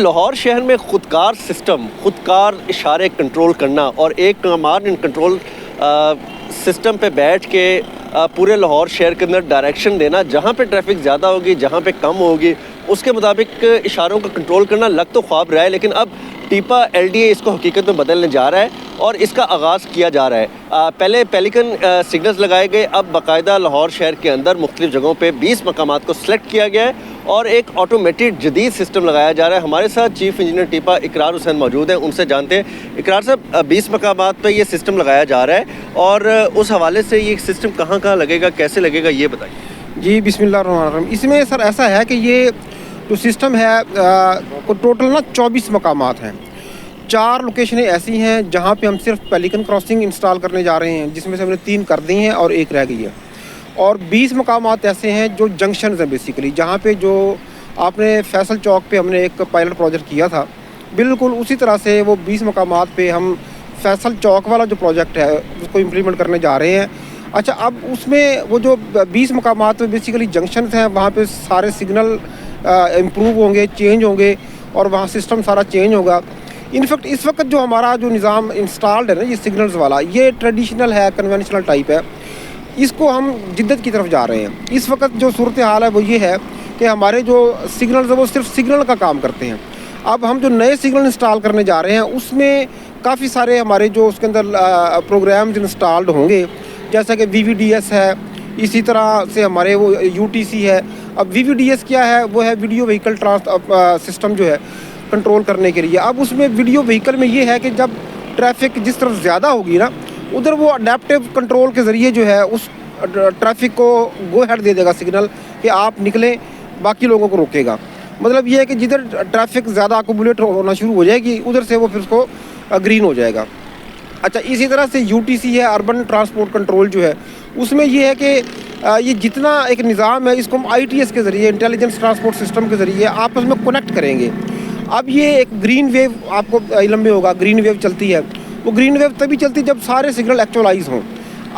लाहौर शहर में ख़ुदकार सिस्टम, ख़ुदकार इशारे कंट्रोल करना और एक कमांड एंड कंट्रोल सिस्टम पे बैठ के पूरे लाहौर शहर के अंदर डायरेक्शन देना, जहाँ पे ट्रैफिक ज़्यादा होगी, जहाँ पे कम होगी, उसके मुताबिक इशारों का कंट्रोल करना लग तो ख्वाब रहा है, लेकिन अब टीपा LDA इसको हकीकत में बदलने जा रहा है और इसका आगाज़ किया जा रहा है। पहले पेलिकन सिग्नल्स लगाए गए, अब बाकायदा लाहौर शहर के अंदर मुख्तलिफ जगहों पे 20 मकामात को सिलेक्ट किया गया है और एक ऑटोमेटेड जदीद सिस्टम लगाया जा रहा है। हमारे साथ चीफ इंजीनियर टीपा इकरार हुसैन मौजूद हैं, उनसे जानते हैं। इकरार साहब, 20 मकामात पर ये सिस्टम लगाया जा रहा है और उस हवाले से ये सिस्टम कहाँ कहाँ लगेगा, कैसे लगेगा, ये बताइए। जी, बिस्मिल्लाहिर्रहमानिर्रहीम। इसमें सर ऐसा है कि ये जो सिस्टम है टोटल ना 24 मकामात हैं। 4 लोकेशनें ऐसी हैं जहाँ पे हम सिर्फ पेलिकन क्रॉसिंग इंस्टॉल करने जा रहे हैं, जिसमें से हमने 3 कर दी हैं और 1 रह गई है। और 20 मकामात ऐसे हैं जो जंक्शन हैं बेसिकली, जहाँ पे जो आपने फैसल चौक पे हमने एक पायलट प्रोजेक्ट किया था, बिल्कुल उसी तरह से वो 20 मकामात पे हम फैसल चौक वाला जो प्रोजेक्ट है उसको इम्प्लीमेंट करने जा रहे हैं। अच्छा, अब उसमें वो जो 20 मकामात पे बेसिकली जंक्शन हैं, वहाँ पे सारे सिग्नल इम्प्रूव होंगे, चेंज होंगे और वहाँ सिस्टम सारा चेंज होगा। इनफैक्ट इस वक्त जो हमारा जो निज़ाम इंस्टॉल्ड है ना, ये सिग्नल्स वाला, ये ट्रेडिशनल है, कन्वेंशनल टाइप है। इसको हम जिद्दत की तरफ जा रहे हैं। इस वक्त जो सूरत हाल है वो ये है कि हमारे जो सिग्नल्स हैं वो सिर्फ सिग्नल का काम करते हैं। अब हम जो नए सिग्नल इंस्टॉल करने जा रहे हैं उसमें काफ़ी सारे हमारे जो उसके अंदर प्रोग्राम्स इंस्टॉल्ड होंगे, जैसा कि VVDS है, इसी तरह से हमारे वो UTC है। अब VVDS क्या है? वो है वीडियो व्हीकल सिस्टम जो है कंट्रोल करने के लिए। अब उसमें वीडियो व्हीकल में ये है कि जब ट्रैफिक जिस तरफ ज़्यादा होगी ना, उधर वो अडेप्टिव कंट्रोल के ज़रिए जो है उस ट्रैफिक को गो हेड दे देगा सिग्नल कि आप निकलें, बाकी लोगों को रोकेगा। मतलब ये है कि जिधर ट्रैफिक ज़्यादा अकोमुलेट होना शुरू हो जाएगी, उधर से वो फिर उसको ग्रीन हो जाएगा। अच्छा, इसी तरह से UTC है, अर्बन ट्रांसपोर्ट कंट्रोल जो है, उसमें ये है कि ये जितना एक निज़ाम है इसको हम ITS के ज़रिए, इंटेलिजेंस ट्रांसपोर्ट सिस्टम के ज़रिए आपस में कनेक्ट करेंगे। अब ये एक ग्रीन वेव, आपको इल्म में होगा, ग्रीन वेव चलती है। वो ग्रीन वेव तभी चलती है जब सारे सिग्नल एक्चुअलाइज हों।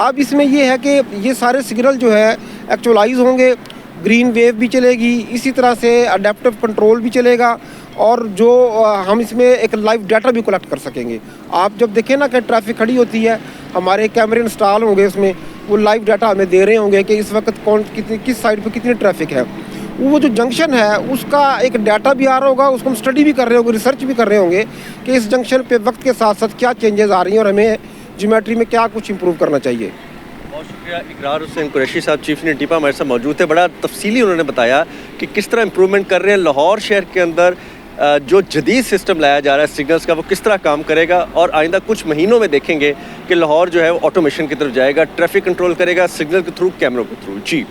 अब इसमें ये है कि ये सारे सिग्नल जो है एक्चुअलाइज होंगे, ग्रीन वेव भी चलेगी, इसी तरह से अडेप्टिव कंट्रोल भी चलेगा और जो हम इसमें एक लाइव डाटा भी कलेक्ट कर सकेंगे। आप जब देखें ना कि ट्रैफिक खड़ी होती है, हमारे कैमरे इंस्टॉल होंगे उसमें, वो लाइव डाटा हमें दे रहे होंगे कि इस वक्त किस साइड पे कितनी ट्रैफिक है। वो जो जंक्शन है उसका एक डाटा भी आ रहा होगा, उसको हम स्टडी भी कर रहे होंगे, रिसर्च भी कर रहे होंगे कि इस जंक्शन पे वक्त के साथ साथ क्या चेंजेस आ रही हैं और हमें ज्योमेट्री में क्या कुछ इम्प्रूव करना चाहिए। बहुत शुक्रिया। इकरार हुसैन कुरैशी साहब, चीफ इंजीनियर टीपा, हमारे साथ मौजूद थे। बड़ा तफसीली उन्होंने बताया कि किस तरह इम्प्रूवमेंट कर रहे हैं लाहौर शहर के अंदर। जो जदीद सिस्टम लाया जा रहा है सिग्नल्स का, वो किस तरह काम करेगा और आइंदा कुछ महीनों में देखेंगे कि लाहौर जो है वो ऑटोमेशन की तरफ जाएगा, ट्रैफिक कंट्रोल करेगा सिग्नल के थ्रू, कैमरों के थ्रू। जी।